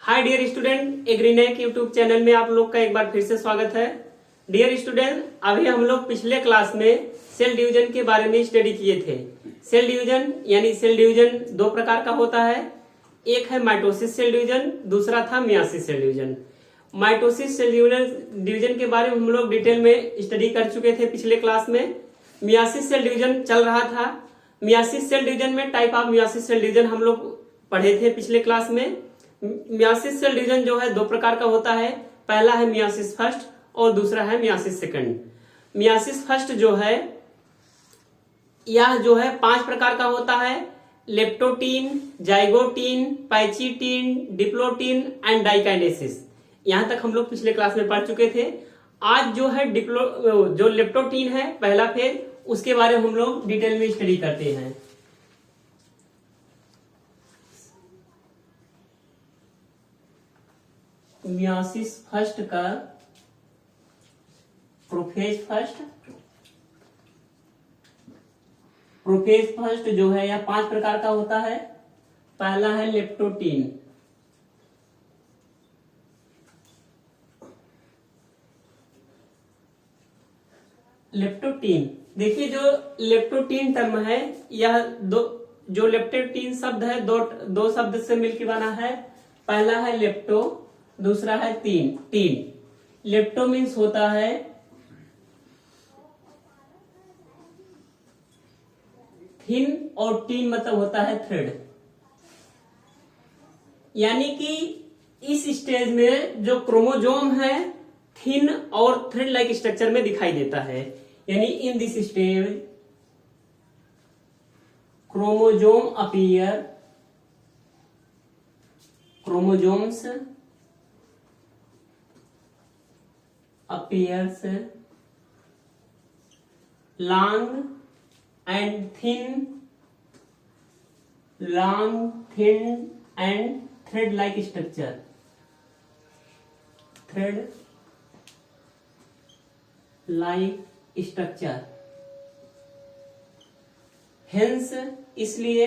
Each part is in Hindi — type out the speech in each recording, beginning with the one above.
हाय डियर स्टूडेंट, एग्रीनेक यूट्यूब चैनल में आप लोग का एक बार फिर से स्वागत है। डियर स्टूडेंट, अभी हम लोग पिछले क्लास में सेल डिवीजन के बारे में स्टडी किए थे। सेल डिवीजन यानी सेल डिवीजन दो प्रकार का होता है। एक है माइटोसिस सेल डिवीजन, दूसरा था meiosis cell division. Mitosis cell division के बारे में हम लोग डिटेल में स्टडी कर चुके थे पिछले क्लास में। मियासिस सेल डिवीजन चल रहा था। मियासिस सेल डिवीजन में type of meiosis cell division हम लोग पढ़े थे पिछले क्लास में। मियासिस सेल डिवीजन जो है दो प्रकार का होता है। पहला है मियासिस फर्स्ट और दूसरा है मियासिस सेकंड। मियासिस फर्स्ट जो है यह जो है 5 प्रकार का होता है। Leptotene, zygotene, pachytene, diplotene and diakinesis. यहां तक हम लोग पिछले क्लास में पढ़ चुके थे। आज जो है जो लेप्टोटीन है पहला फेज, उसके बारे में हम लोग डिटेल में स्टडी करते हैं। मियासिस फर्स्ट का प्रोफेज फर्स्ट जो है यह 5 प्रकार का होता है। पहला है लेप्टोटीन। लेप्टोटीन देखिए, जो लेप्टोटीन टर्म है यह जो लेप्टोटीन शब्द है दो शब्द से मिलकर बना है। पहला है लेप्टो, दूसरा है तीन। लेप्टो मीन्स होता है थिन और टीन मतलब होता है थ्रेड। यानी कि इस स्टेज में जो क्रोमोजोम है थिन और थ्रेड लाइक स्ट्रक्चर में दिखाई देता है। यानी in this stage chromosomes appears long and thin and thread like structure. Hence इसलिए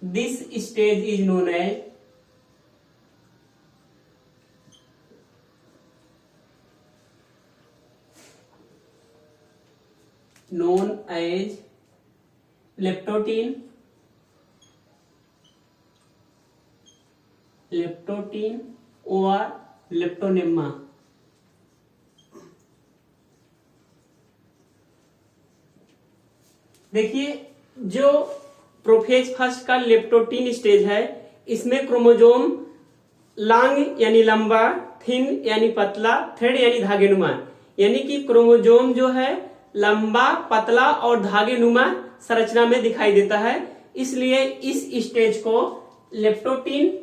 this stage is known as leptotene और लेप्टोनेमा। देखिए, जो प्रोफेज फर्स्ट का लेप्टोटीन स्टेज है इसमें क्रोमोजोम लॉन्ग यानी लंबा, थिन यानी पतला, थ्रेड यानी धागेनुमा। यानी कि क्रोमोजोम जो है लंबा, पतला और धागेनुमा संरचना में दिखाई देता है। इसलिए इस स्टेज को लेप्टोटीन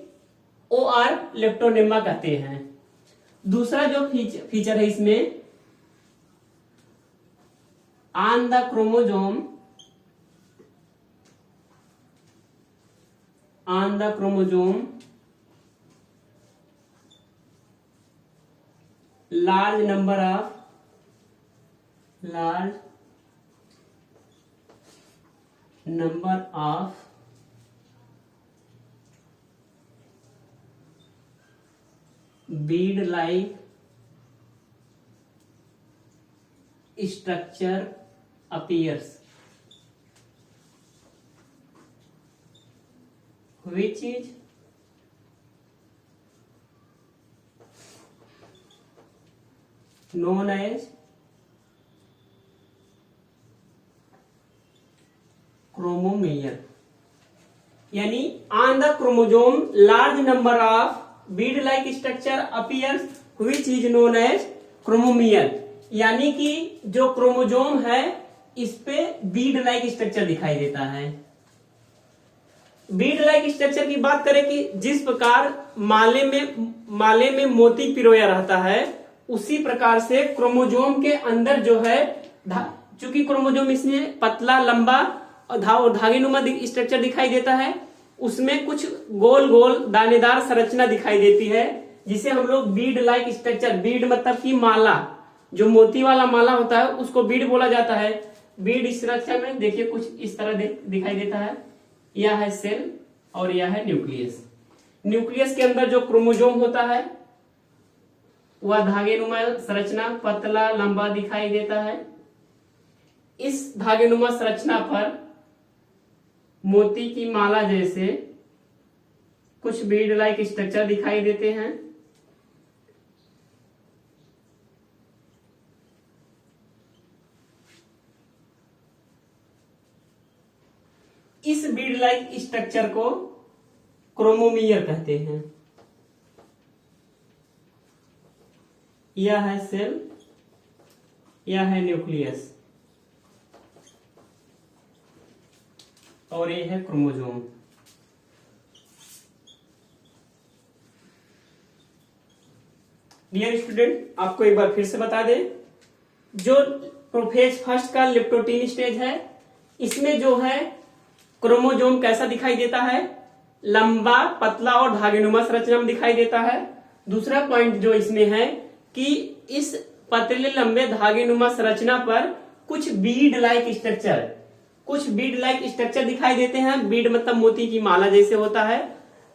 और लेप्टोनेमा कहते हैं। दूसरा जो फीचर है इसमें, on the chromosome large number of bead like structure appears, which is known as chromomere. यानी on the chromosome large number of bead like structure appears which is known as chromomere. यानी कि जो क्रोमोजोम है इस पे बीड लाइक स्ट्रक्चर दिखाई देता है। बीड लाइक स्ट्रक्चर की बात करें कि जिस प्रकार माले में मोती पिरोया रहता है उसी प्रकार से क्रोमोजोम के अंदर जो है, चूंकि क्रोमोजोम इसमें पतला, लंबा और धागेनुमा स्ट्रक्चर दिखाई देता है, उसमें कुछ गोल गोल दानेदार संरचना दिखाई देती है जिसे हम लोग बीड लाइक स्ट्रक्चर, बीड मतलब की माला, जो मोती वाला माला होता है उसको बीड बोला जाता है। बीड स्ट्रक्चर में देखिए कुछ इस तरह दिखाई देता है। यह है सेल और यह है न्यूक्लियस। न्यूक्लियस के अंदर जो क्रोमोजोम होता है वह धागेनुमा संरचना पतला लंबा दिखाई देता है। इस धागेनुमा संरचना पर मोती की माला जैसे कुछ बीड लाइक स्ट्रक्चर दिखाई देते हैं। इस बीड लाइक स्ट्रक्चर को क्रोमोमियर कहते हैं। यह है सेल, यह है न्यूक्लियस और ये है क्रोमोजोम। डियर स्टूडेंट, आपको एक बार फिर से बता दें, जो प्रोफेज फर्स्ट का लेप्टोटीन स्टेज है, इसमें जो है क्रोमोजोम कैसा दिखाई देता है, लंबा पतला और धागेनुमा संरचना में दिखाई देता है। दूसरा पॉइंट जो इसमें है कि इस पतले लंबे धागेनुमा संरचना पर कुछ बीड लाइक स्ट्रक्चर दिखाई देते हैं। बीड मतलब मोती की माला जैसे होता है,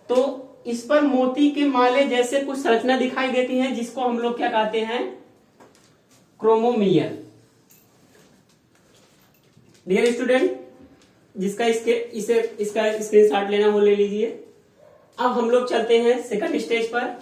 तो इस पर मोती के माले जैसे कुछ संरचना दिखाई देती है, जिसको हम लोग क्या कहते हैं, क्रोमोमियर। डियर स्टूडेंट, जिसका इसका स्क्रीनशॉट लेना हो ले लीजिए। अब हम लोग चलते हैं सेकंड स्टेज पर।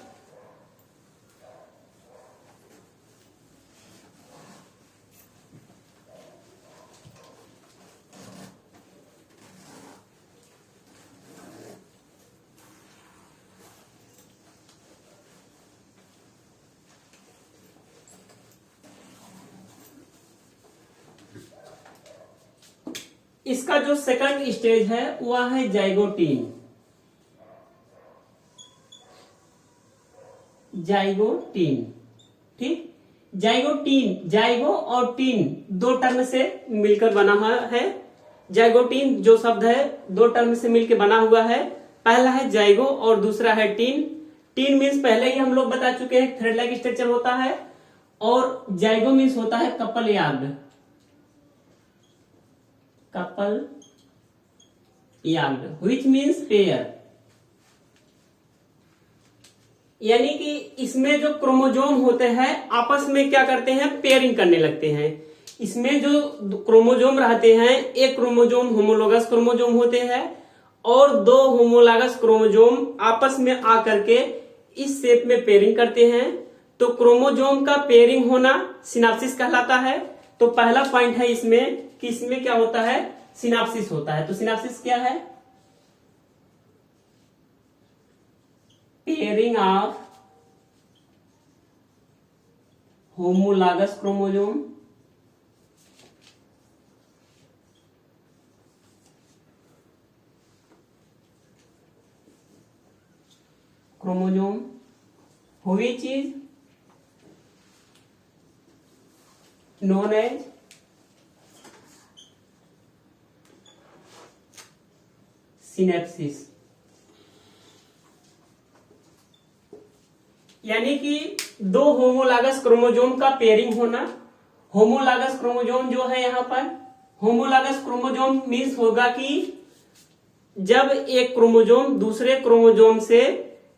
इसका जो सेकंड स्टेज है वह है जाइगोटीन। ठीक, जाइगोटीन, जाइगो और टीन दो टर्म से मिलकर बना हुआ है। जाइगोटीन जो शब्द है दो टर्म से मिलकर बना हुआ है। पहला है जाइगो और दूसरा है टीन। टीन मीन्स पहले ही हम लोग बता चुके हैं थ्रेड लाइक स्ट्रक्चर होता है, और जाइगो मीन्स होता है कपल याग्ड विच मीन्स पेयर। यानी कि इसमें जो क्रोमोजोम होते हैं आपस में क्या करते हैं, पेयरिंग करने लगते हैं। इसमें जो क्रोमोजोम रहते हैं, एक क्रोमोजोम होमोलोगस क्रोमोजोम होते हैं और दो होमोलॉगस क्रोमोजोम आपस में आकर के इस शेप में पेयरिंग करते हैं। तो क्रोमोजोम का पेयरिंग होना सिनाप्सिस कहलाता है। तो पहला पॉइंट है इसमें कि इसमें क्या होता है, सिनाप्सिस होता है। तो सिनाप्सिस क्या है, pairing of homologous chromosome which is known as synapses. यानी कि दो होमोलॉगस क्रोमोजोम का पेयरिंग होना। होमोलॉगस क्रोमोजोम जो है यहाँ पर, होमोलॉगस क्रोमोजोम मीन्स होगा कि जब एक क्रोमोजोम दूसरे क्रोमोजोम से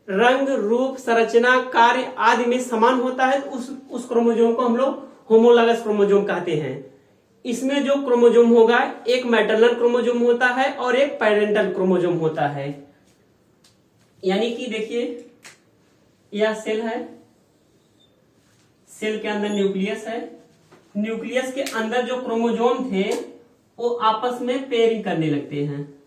रंग, रूप, संरचना, कार्य आदि में समान होता है, उस क्रोमोजोम को हम लोग होमोलॉगस क्रोमोजोम कहते हैं। इसमें जो क्रोमोजोम होगा, एक मैटरनल क्रोमोजोम होता है और एक पैरेंटल क्रोमोजोम होता है। यानी कि देखिए यह सेल है, सेल के अंदर न्यूक्लियस है। न्यूक्लियस के अंदर जो क्रोमोजोम थे वो आपस में पेयरिंग करने लगते हैं।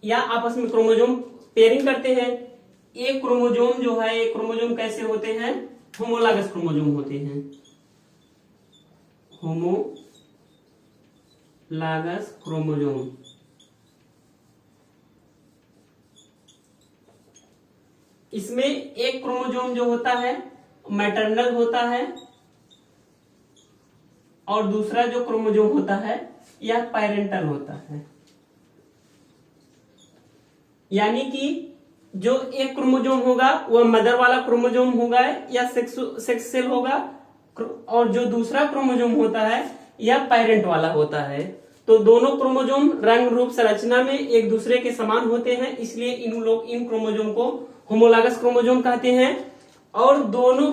या आपस में क्रोमोजोम पेयरिंग करते हैं। एक क्रोमोजोम जो है, एक क्रोमोजोम कैसे होते हैं, होमोलॉगस क्रोमोजोम होते हैं। होमोलॉगस क्रोमोजोम इसमें एक क्रोमोजोम जो होता है मैटरनल होता है और दूसरा जो क्रोमोजोम होता है यह पैरेंटल होता है। यानी कि जो एक क्रोमोजोम होगा वह मदर वाला क्रोमोजोम होगा या सेक्स सेल होगा, और जो दूसरा क्रोमोजोम होता है या पेरेंट वाला होता है। तो दोनों क्रोमोजोम रंग रूप संरचना में एक दूसरे के समान होते हैं, इसलिए इन क्रोमोजोम को होमोलॉगस क्रोमोजोम कहते हैं। और दोनों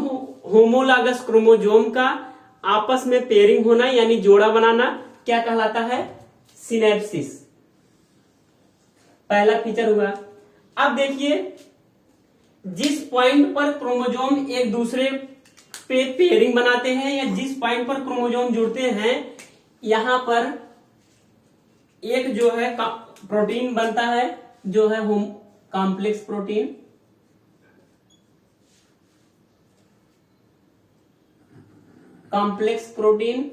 होमोलॉगस क्रोमोजोम का आपस में पेयरिंग होना यानी जोड़ा बनाना क्या कहलाता है? सिनेप्सिस। पहला फीचर हुआ। अब देखिए, जिस पॉइंट पर क्रोमोजोम एक दूसरे पे पेयरिंग बनाते हैं या जिस पॉइंट पर क्रोमोजोम जुड़ते हैं, यहां पर एक जो है प्रोटीन बनता है जो है कॉम्प्लेक्स प्रोटीन। कॉम्प्लेक्स प्रोटीन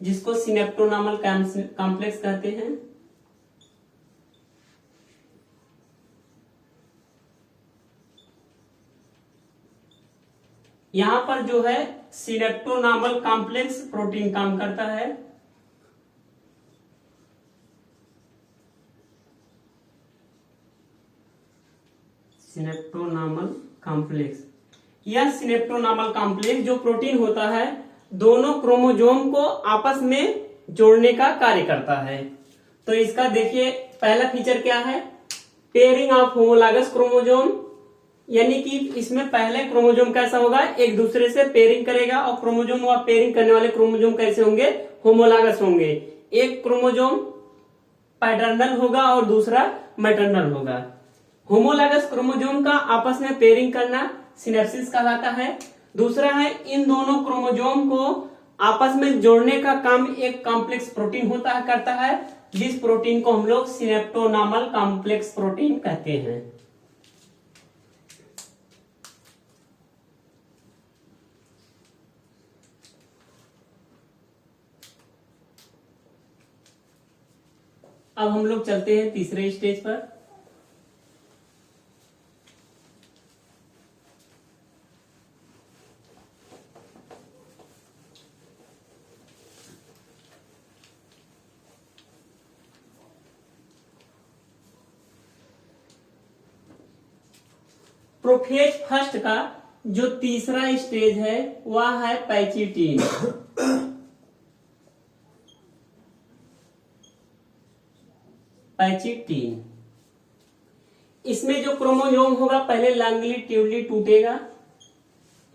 जिसको सिनेप्टोनामल कॉम्प्लेक्स कहते हैं। यहां पर जो है सिनेप्टोनामल कॉम्प्लेक्स प्रोटीन काम करता है। सिनेप्टोनामल कॉम्प्लेक्स, यह सिनेप्टोनामल कॉम्प्लेक्स जो प्रोटीन होता है दोनों क्रोमोजोम को आपस में जोड़ने का कार्य करता है। तो इसका देखिए पहला फीचर क्या है? पेयरिंग ऑफ होमोलॉगस क्रोमोजोम, यानी कि इसमें पहले क्रोमोजोम कैसा होगा? एक दूसरे से पेयरिंग करेगा और क्रोमोजोम और पेयरिंग करने वाले क्रोमोजोम कैसे होंगे? होमोलॉगस होंगे। एक क्रोमोजोम पैटर्नल होगा और दूसरा मैटरनल होगा। होमोलॉगस क्रोमोजोम का आपस में पेयरिंग करना सिनेप्सिस कहलाता है। दूसरा है इन दोनों क्रोमोजोम को आपस में जोड़ने का काम एक कॉम्प्लेक्स प्रोटीन करता है, जिस प्रोटीन को हम लोग सिनेप्टोनामल कॉम्प्लेक्स प्रोटीन कहते हैं। अब हम लोग चलते हैं तीसरे स्टेज पर। प्रोफेज फर्स्ट का जो तीसरा स्टेज है वह है पैचिटीन। पैचिटीन, इसमें जो क्रोमोजोम होगा पहले लॉन्गिट्यूडली टूटेगा,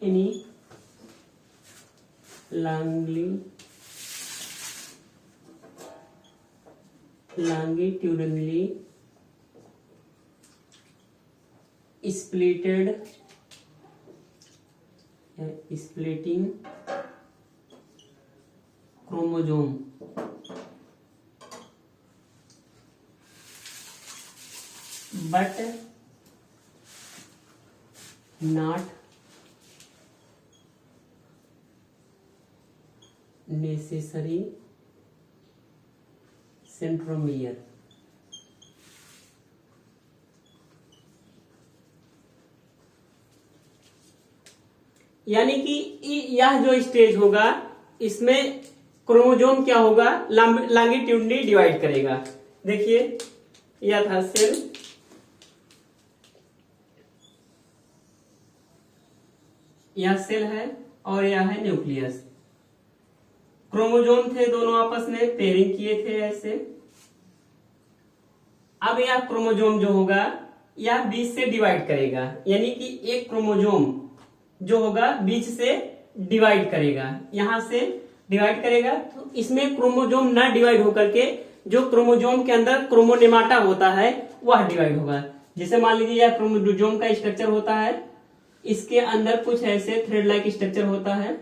यानी longitudinally splitting chromosome, but not necessary centromere। यानी कि यह जो स्टेज होगा इसमें क्रोमोजोम क्या होगा? लॉन्गिट्यूडली डिवाइड करेगा। देखिए यह था सेल, यह सेल है और यह है न्यूक्लियस। क्रोमोजोम थे दोनों आपस में पेयरिंग किए थे ऐसे। अब यह क्रोमोजोम जो होगा यह बीच से डिवाइड करेगा, यानी कि एक क्रोमोजोम जो होगा बीच से डिवाइड करेगा, यहां से डिवाइड करेगा। तो इसमें क्रोमोजोम ना डिवाइड होकर के जो क्रोमोजोम के अंदर क्रोमोनेमाटा होता है वह डिवाइड होगा। जैसे मान लीजिए यह क्रोमोजोम का स्ट्रक्चर होता है, इसके अंदर कुछ ऐसे थ्रेड लाइक स्ट्रक्चर होता है।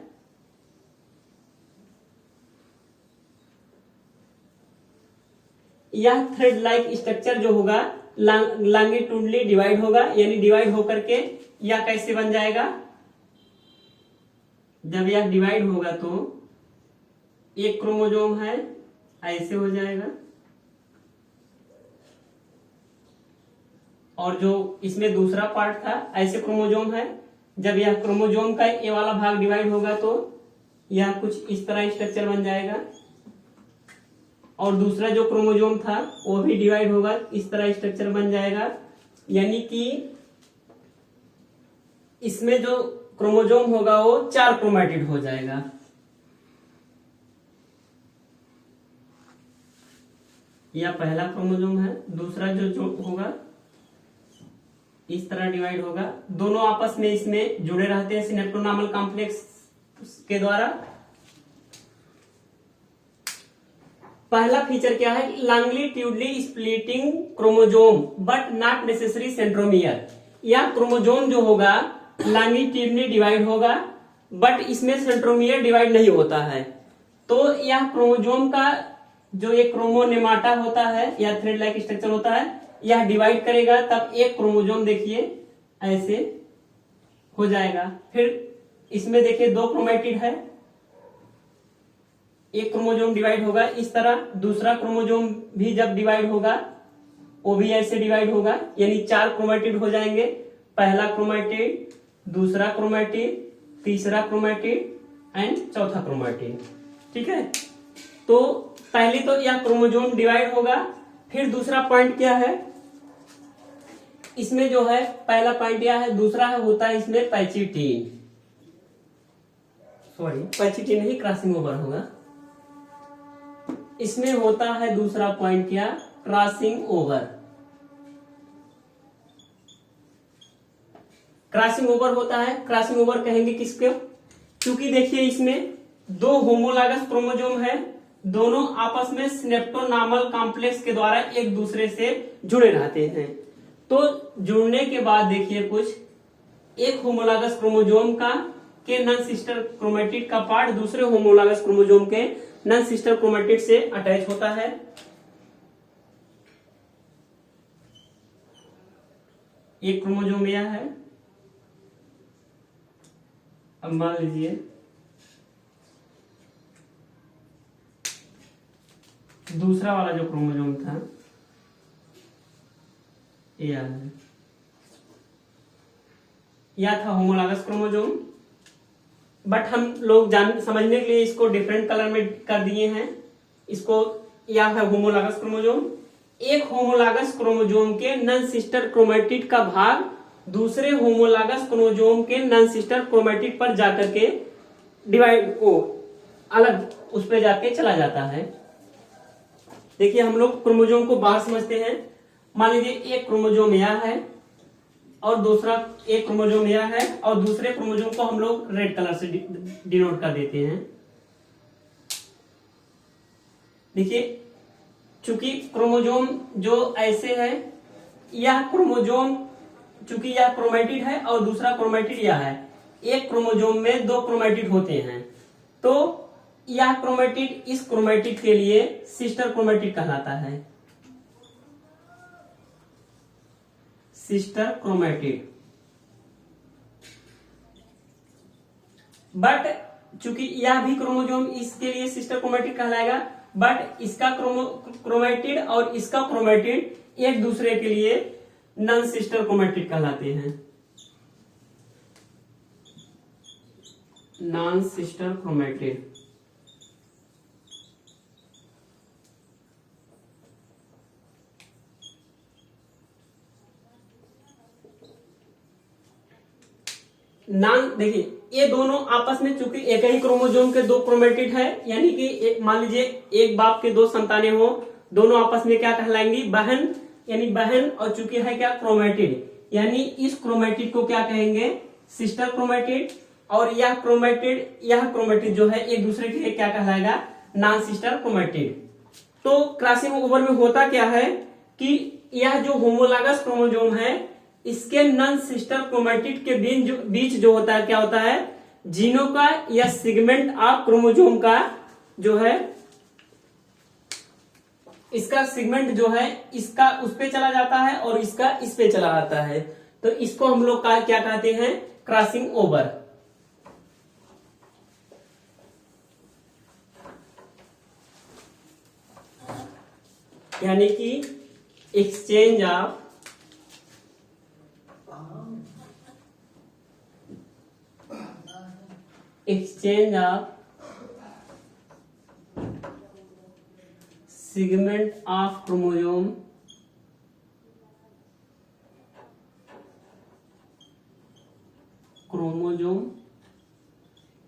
यह थ्रेड लाइक स्ट्रक्चर जो होगा लॉन्गिट्यूडली डिवाइड होगा, यानी डिवाइड होकर के यह कैसे बन जाएगा? जब यह डिवाइड होगा तो एक क्रोमोजोम है ऐसे हो जाएगा, और जो इसमें दूसरा पार्ट था ऐसे क्रोमोजोम है। जब यह क्रोमोजोम का ये वाला भाग डिवाइड होगा तो यह कुछ इस तरह स्ट्रक्चर बन जाएगा, और दूसरा जो क्रोमोजोम था वो भी डिवाइड होगा, इस तरह स्ट्रक्चर बन जाएगा। यानी कि इसमें जो क्रोमोजोम होगा वो 4 क्रोमेटिड हो जाएगा। यह पहला क्रोमोजोम है। दूसरा जो होगा इस तरह डिवाइड होगा, दोनों आपस में इसमें जुड़े रहते हैं सिनेप्टोनामल कॉम्प्लेक्स के द्वारा। पहला फीचर क्या है, longitudinally splitting chromosome but not necessary centromere. यह क्रोमोजोम जो होगा लॉन्गिट्यूडली डिवाइड होगा बट इसमें सेंट्रोमियर डिवाइड नहीं होता है। तो यह क्रोमोजोम का जो एक क्रोमोनेमाटा होता है या थ्रेड लाइक स्ट्रक्चर होता है, यह डिवाइड करेगा तब एक क्रोमोजोम देखिए ऐसे हो जाएगा। फिर इसमें देखिए 2 क्रोमेटिड है, एक क्रोमोजोम डिवाइड होगा इस तरह, दूसरा क्रोमोजोम भी जब डिवाइड होगा वो भी ऐसे डिवाइड होगा, यानी 4 क्रोमेटिड हो जाएंगे। पहला क्रोमेटिड, दूसरा क्रोमेटिड, तीसरा क्रोमेटिड एंड चौथा क्रोमेटिड। ठीक है, तो पहले तो यह क्रोमोजोम डिवाइड होगा। फिर दूसरा पॉइंट क्या है इसमें जो है, पहला पॉइंट यह है, दूसरा है होता है इसमें पैचिटीन, सॉरी पैचिटीन नहीं क्रॉसिंग ओवर होगा। इसमें होता है दूसरा पॉइंट क्या, क्रॉसिंग ओवर। क्रॉसिंग ओवर होता है, क्रॉसिंग ओवर कहेंगे किसको, क्योंकि देखिए इसमें 2 होमोलॉगस क्रोमोजोम है, दोनों आपस में सिनेप्टोनामल कॉम्प्लेक्स के द्वारा एक दूसरे से जुड़े रहते हैं। तो जुड़ने के बाद देखिए कुछ, एक होमोलॉगस क्रोमोजोम का के नॉन सिस्टर क्रोमेटिड का पार्ट दूसरे होमोलॉगस क्रोमोजोम के नॉन सिस्टर क्रोमेटिड से अटैच होता है। एक क्रोमोजोम यह है, अब मान लीजिए दूसरा वाला जो क्रोमोजोम था यह था होमोलॉगस क्रोमोजोम, बट हम लोग समझने के लिए इसको डिफरेंट कलर में कर दिए हैं। इसको यह है होमोलॉगस क्रोमोजोम। एक होमोलॉगस क्रोमोजोम के नॉन सिस्टर क्रोमेटिड का भाग दूसरे होमोलॉगस क्रोमोजोम के नॉन सिस्टर क्रोमेटिड पर जाकर के डिवाइड अलग उस पर जाके चला जाता है। देखिए हम लोग क्रोमोजोम को बाहर समझते हैं। मान लीजिए एक क्रोमोजोम यह है और दूसरा एक क्रोमोजोम यह है, और दूसरे क्रोमोजोम को हम लोग रेड कलर से डिनोट कर देते हैं। देखिए चूंकि क्रोमोजोम जो ऐसे है, यह क्रोमोजोम चूंकि यह क्रोमेटिड है और दूसरा क्रोमेटिड यह है, एक क्रोमोजोम में 2 क्रोमेटिड होते हैं, तो यह क्रोमेटिड इस क्रोमेटिड के लिए सिस्टर क्रोमेटिड कहलाता है, सिस्टर क्रोमेटिड। बट चूंकि यह भी क्रोमोजोम इसके लिए सिस्टर क्रोमेटिड कहलाएगा, बट इसका क्रोमेटिड और इसका क्रोमेटिड एक दूसरे के लिए नॉन सिस्टर क्रोमेटिड कहलाते हैं, नॉन सिस्टर क्रोमेटिड। देखिए ये दोनों आपस में चूंकि एक ही क्रोमोजोम के 2 क्रोमेटिड है, यानी कि मान लीजिए एक बाप के 2 संतानें हो, दोनों आपस में क्या कहलाएंगी, बहन, यानी बहन, और चूंकि है क्या क्रोमेटिड, यानी इस क्रोमेटिड को क्या कहेंगे, सिस्टर क्रोमेटिड, और यह क्रोमेटिड जो है एक दूसरे के लिए क्या कहलाएगा, नॉन सिस्टर क्रोमेटिड। तो क्रॉसिंग ओवर में होता क्या है कि यह जो होमोलॉगस क्रोमोजोम है इसके नॉन सिस्टर क्रोमेटिड के बीच जो होता है क्या होता है, जीनों का या सेगमेंट ऑफ क्रोमोजोम का जो है, इसका सेगमेंट जो है इसका उस पे चला जाता है और इसका इस पे चला आता है, तो इसको हम लोग क्या कहते हैं, क्रॉसिंग ओवर। यानी कि exchange of segment of chromosome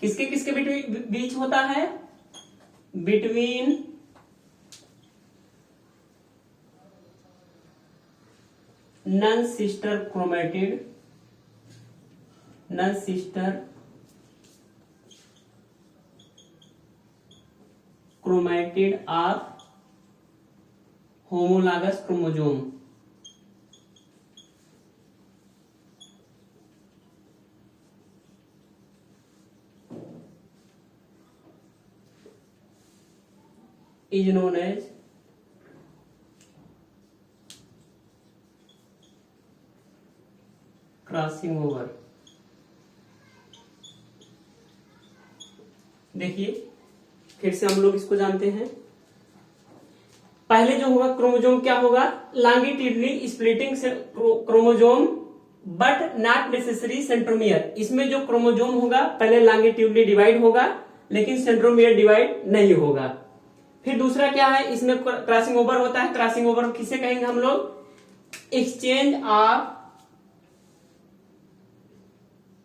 किसके किसके बीच होता है? Between non sister chromatid, non sister chromatid of homologous chromosome. is known as crossing over. देखिए फिर से हम लोग इसको जानते हैं। पहले जो होगा क्रोमोसोम क्या होगा? Longitudinally splitting chromosome but not necessary centromere. इसमें जो क्रोमोसोम होगा पहले लॉन्गिट्यूडनली डिवाइड होगा लेकिन सेंट्रोमियर डिवाइड नहीं होगा। फिर दूसरा क्या है? इसमें क्रॉसिंग ओवर होता है। क्रॉसिंग ओवर किसे कहेंगे हम लोग? Exchange of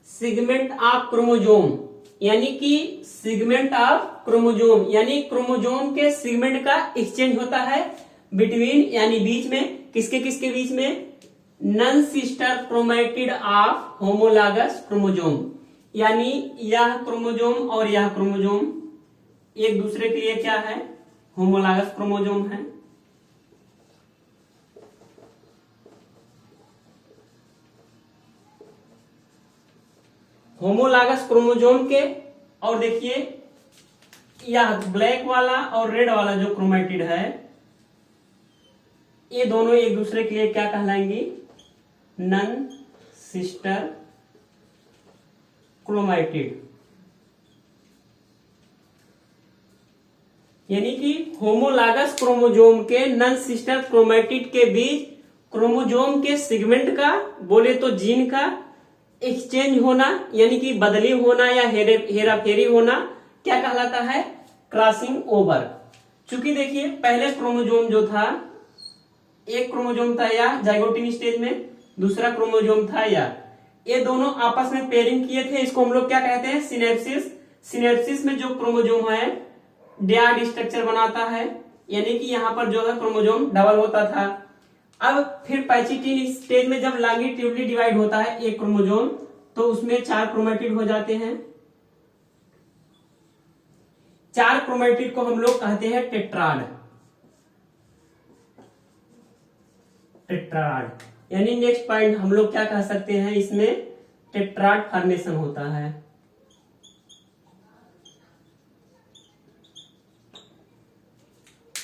segment of chromosome, यानी कि सेगमेंट ऑफ क्रोमोसोम यानी क्रोमोसोम के सेगमेंट का एक्सचेंज होता है बिटवीन यानी बीच में। किसके किसके बीच में? Non sister chromatid of homologous chromosome, यानी यह क्रोमोसोम और यह क्रोमोसोम एक दूसरे के लिए क्या है? होमोलॉगस क्रोमोसोम है। होमोलॉगस क्रोमोसोम के, और देखिए यह ब्लैक वाला और रेड वाला जो क्रोमेटिड है ये दोनों एक दूसरे के लिए क्या कहलाएंगी? Non sister chromatid. यानी कि होमोलॉगस क्रोमोसोम के नॉन सिस्टर क्रोमेटिड के बीच क्रोमोसोम के सेगमेंट का, बोले तो जीन का एक्सचेंज होना यानी कि बदली होना या हेराफेरी होना क्या कहलाता है? Crossing over. चूंकि देखिए पहले क्रोमोसोम जो था, एक क्रोमोसोम था या जाइगोटिन स्टेज में, दूसरा क्रोमोसोम था या, ये दोनों आपस में पेयरिंग किए थे। इसको हम लोग क्या कहते हैं? सिनेप्सिस। सिनेप्सिस में जो क्रोमोसोम है डियाड स्ट्रक्चर बनाता है, यानी कि यहाँ पर जो है क्रोमोसोम डबल होता था। अब फिर पैचिटिन स्टेज में जब लॉन्गिट्यूडनली डिवाइड होता है एक क्रोमोसोम तो उसमें 4 क्रोमेटिड हो जाते हैं। 4 क्रोमेटिड को हम लोग कहते हैं टेट्राड। टेट्राड यानी नेक्स्ट पॉइंट हम लोग क्या कह सकते हैं? इसमें टेट्राड फॉर्मेशन होता है।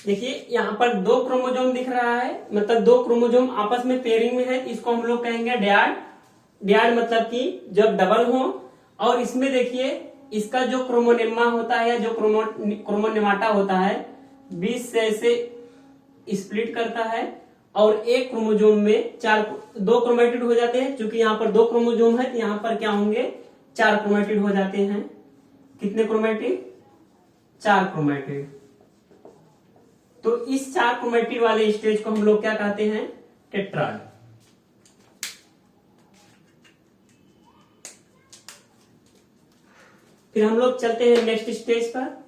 देखिए यहाँ पर 2 क्रोमोसोम दिख रहा है, मतलब 2 क्रोमोसोम आपस में पेयरिंग में है, इसको हम लोग कहेंगे डैड। डैड मतलब कि जब डबल हो। और इसमें देखिए इसका जो क्रोमोनेमा होता है या जो क्रोमोनेमाटा होता है 20 से ऐसे स्प्लिट करता है और एक क्रोमोसोम में 2 क्रोमेटिड हो जाते हैं। क्योंकि यहाँ पर 2 क्रोमोसोम है, यहाँ पर क्या होंगे? 4 क्रोमेटिड हो जाते हैं। कितने क्रोमेटिड? 4 क्रोमेटिड। तो इस 4 क्रोमेटिड वाले स्टेज को हम लोग क्या कहते हैं? टेट्राड। फिर हम लोग चलते हैं नेक्स्ट स्टेज पर।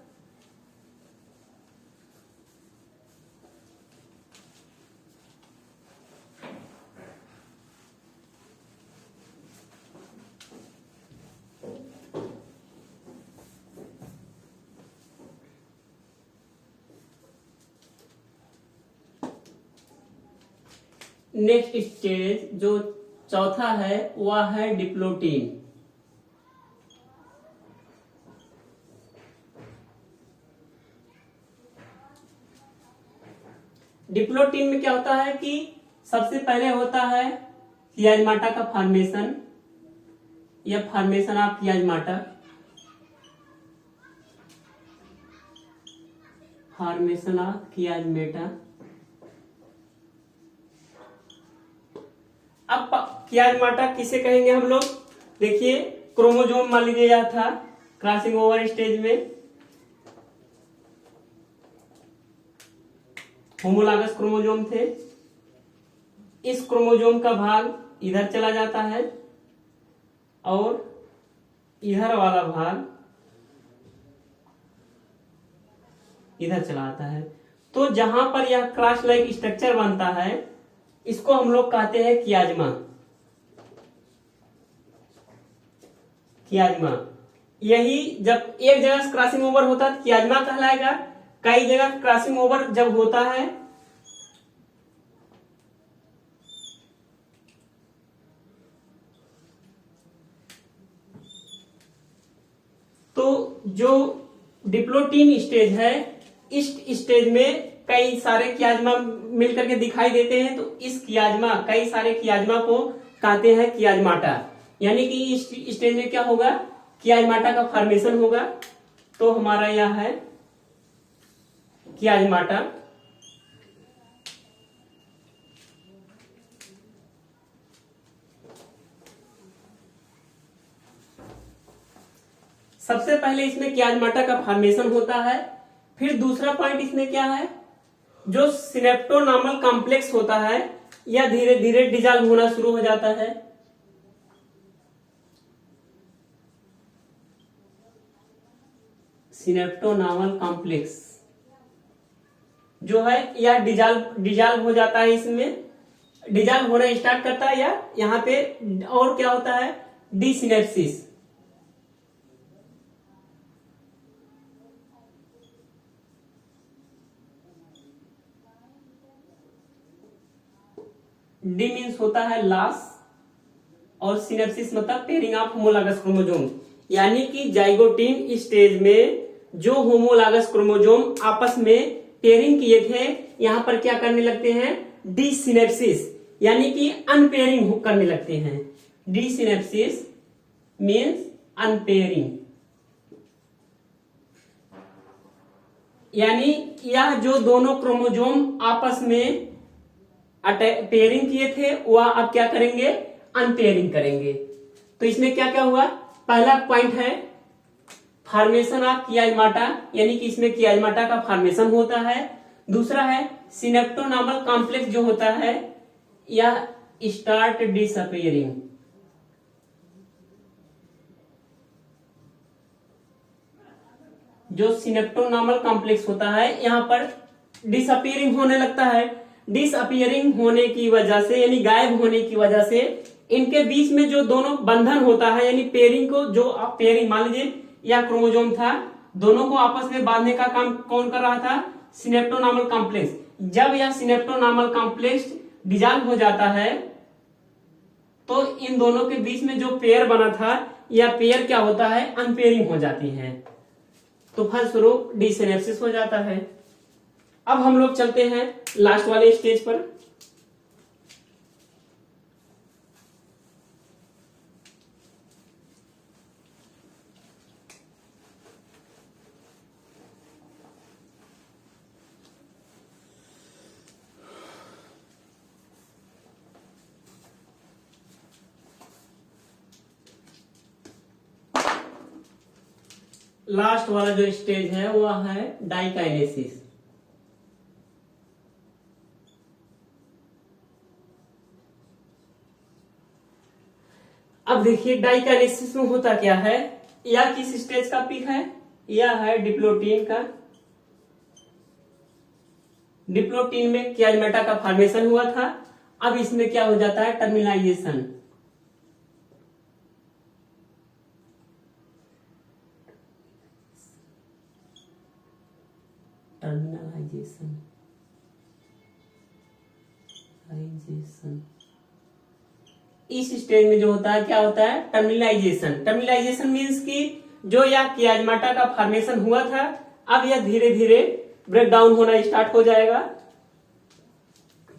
नेक्स्ट स्टेज जो चौथा है वह है डिप्लोटीन। डिप्लोटीन में क्या होता है कि सबसे पहले होता है कियाजमाटा का फॉर्मेशन या formation of chiasmata. Formation of chiasmata. अब कियाजमाटा किसे कहेंगे हम लोग? देखिए क्रोमोसोम मान लीजिए यह था क्रॉसिंग ओवर स्टेज में, होमोलॉगस क्रोमोसोम थे। इस क्रोमोसोम का भाग इधर चला जाता है और इधर वाला भाग इधर चला आता है। तो जहां पर यह क्रॉस लाइक स्ट्रक्चर बनता है इसको हम लोग कहते हैं कियाज्मा। कियाज्मा यही जब एक जगह क्रॉसिंग ओवर होता है तो कियाज्मा कहलाएगा। कई जगह क्रॉसिंग ओवर जब होता है तो जो डिप्लोटीन स्टेज है इस स्टेज में कई सारे कियाज्मा मिलकर के दिखाई देते हैं। तो इस कियाज्मा कई सारे कियाज्मा को कहते हैं कियाज्माटा। यानी कि इस स्टेज में क्या होगा, कियाज्माटा का फॉर्मेशन होगा। तो हमारा यह है कियाज्माटा। सबसे पहले इसमें कियाज्माटा का फॉर्मेशन होता है। फिर दूसरा पॉइंट इसमें क्या है, जो सिनेप्टोनामल कॉम्प्लेक्स होता है यह धीरे धीरे डिजॉल्व होना शुरू हो जाता है। सिनेप्टोनामल कॉम्प्लेक्स जो है यह डिजॉल्व हो जाता है। इसमें डिजॉल्व होना स्टार्ट करता है या यहाँ पे और क्या होता है, डीसिनेप्सिस। डी मीन्स होता है लॉस और सिनेप्सिस मतलब पेयरिंग ऑफ होमोलॉगस क्रोमोसोम। यानी कि जाइगोटीन स्टेज में जो होमोलॉगस क्रोमोसोम आपस में पेयरिंग किए थे यहां पर क्या करने लगते हैं, डीसिनेप्सिस यानी कि अनपेयरिंग करने लगते हैं। डीसिनेप्सिस मीन्स अनपेयरिंग। यानी यह जो दोनों क्रोमोसोम आपस में पेयरिंग किए थे वह अब क्या करेंगे, अनपेयरिंग करेंगे। तो इसमें क्या क्या हुआ, पहला पॉइंट है फॉर्मेशन ऑफ कियाज्माटा, यानी कि इसमें कियाज्माटा का फॉर्मेशन होता है। दूसरा है सिनेप्टोनामल कॉम्प्लेक्स जो होता है यह स्टार्ट डिसअपीयरिंग। जो सिनेप्टोनामल कॉम्प्लेक्स होता है यहां पर डिसअपीयरिंग होने लगता है। डिसअपीयरिंग होने की वजह से यानी गायब होने की वजह से इनके बीच में जो दोनों बंधन होता है यानी पेयरिंग को, जो पेयरिंग मान लीजिए यह क्रोमोसोम था, दोनों को आपस में बांधने का काम कौन कर रहा था, सिनेप्टोनामल कॉम्प्लेक्स। जब यह सिनेप्टोनामल कॉम्प्लेक्स डिसॉल्व हो जाता है तो इन दोनों के बीच में जो पेयर बना था यह पेयर क्या होता है, अनपेयरिंग हो जाती है। तो फलस्वरूप डीसिनेप्सिस हो जाता है। अब हम लोग चलते हैं लास्ट वाले स्टेज पर। लास्ट वाला जो स्टेज है वह है डाइकाइनेसिस। अब देखिए डाइकाइनेसिस में होता क्या है, यह किस स्टेज का पीक है, यह है डिप्लोटीन का। डिप्लोटीन में कियाज्माटा का फॉर्मेशन हुआ था। अब इसमें क्या हो जाता है, टर्मिनाइजेशन। टर्मिनाइजेशन इस स्टेज में जो होता है क्या होता है, टर्मिनाइजेशन। टर्मिनाइजेशन मीन्स कि जो यह कियाज्माटा का फॉर्मेशन हुआ था अब यह धीरे धीरे ब्रेक डाउन होना स्टार्ट हो जाएगा।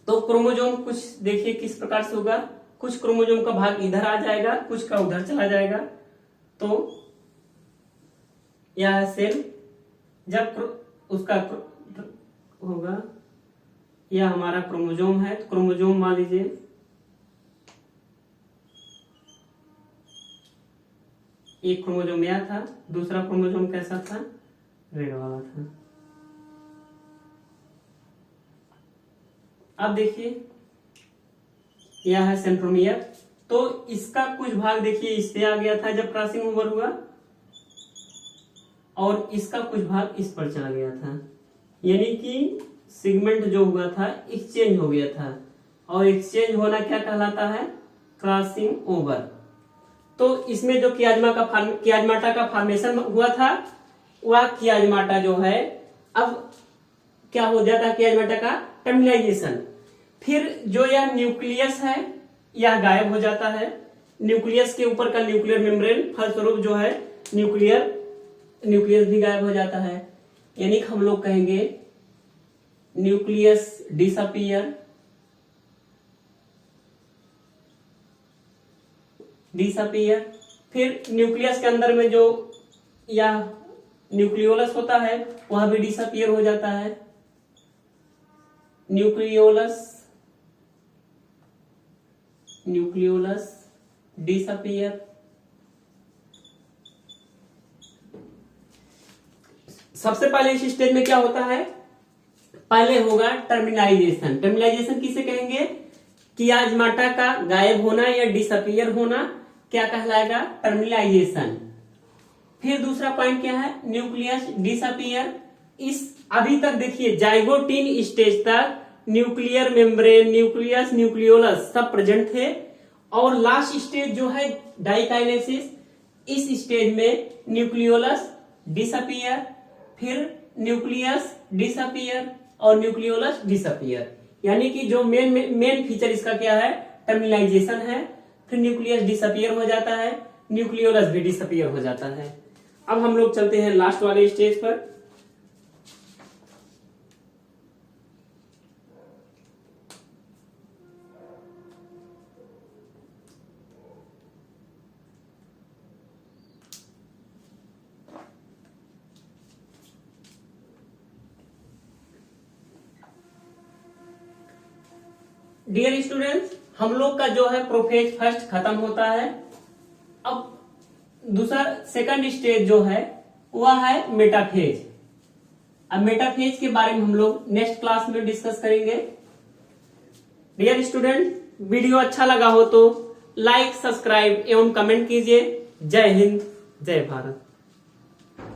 तो क्रोमोसोम कुछ देखिए किस प्रकार से होगा, कुछ क्रोमोसोम का भाग इधर आ जाएगा, कुछ का उधर चला जाएगा। तो यह सेल जब उसका होगा, यह हमारा क्रोमोसोम है। तो क्रोमोसोम मान लीजिए एक क्रोमोसोम यह था, दूसरा क्रोमोसोम कैसा था, रेड वाला था। अब देखिए यह है सेंट्रोमियर। तो इसका कुछ भाग देखिए इससे आ गया था जब क्रॉसिंग ओवर हुआ और इसका कुछ भाग इस पर चला गया था। यानी कि सेगमेंट जो हुआ था एक्सचेंज हो गया था, और एक्सचेंज होना क्या कहलाता है? Crossing over. तो इसमें जो कियाजमाटा का फॉर्मेशन हुआ था, वह कियाजमाटा जो है अब क्या हो जाता है? कियाजमाटा का टर्मिनाइजेशन। फिर जो यह न्यूक्लियस है यह गायब हो जाता है, न्यूक्लियस के ऊपर का न्यूक्लियर मेम्ब्रेन फलस्वरूप जो है न्यूक्लियस भी गायब हो जाता है। यानी हम लोग कहेंगे न्यूक्लियस डिसअपियर, फिर न्यूक्लियस के अंदर में जो यह न्यूक्लियोलस होता है वह भी डिसअपियर हो जाता है, न्यूक्लियोलस डिसअपियर। सबसे पहले इस स्टेज में क्या होता है? पहले होगा टर्मिनाइजेशन। टर्मिनाइजेशन किसे कहेंगे? कियाजमाटा का गायब होना या डिसअपियर होना क्या कहलाएगा? टर्मिनाइजेशन। फिर दूसरा पॉइंट क्या है? Nucleus disappear. इस अभी तक देखिए जाइगोटिन स्टेज तक न्यूक्लियर मेम्ब्रेन, न्यूक्लियस, न्यूक्लियोलस सब प्रेजेंट थे, और लास्ट स्टेज जो है डाइकाइनेसिस, इस स्टेज में न्यूक्लियोलस डिसअपियर, फिर न्यूक्लियस डिसअपियर और न्यूक्लियोलस डिसअपियर। यानी कि जो मेन फीचर इसका क्या है? टर्मिनाइजेशन है। फिर न्यूक्लियस डिसअपियर हो जाता है, न्यूक्लियोलस भी डिसअपियर हो जाता है। अब हम लोग चलते हैं लास्ट वाले स्टेज पर। डियर स्टूडेंट्स, हम लोग का जो है प्रोफेज फर्स्ट खत्म होता है। अब दूसरा सेकंड स्टेज जो है वह है मेटाफेज। अब मेटाफेज के बारे में हम लोग नेक्स्ट क्लास में डिस्कस करेंगे। डियर स्टूडेंट, वीडियो अच्छा लगा हो तो लाइक, सब्सक्राइब एवं कमेंट कीजिए। जय हिंद, जय भारत।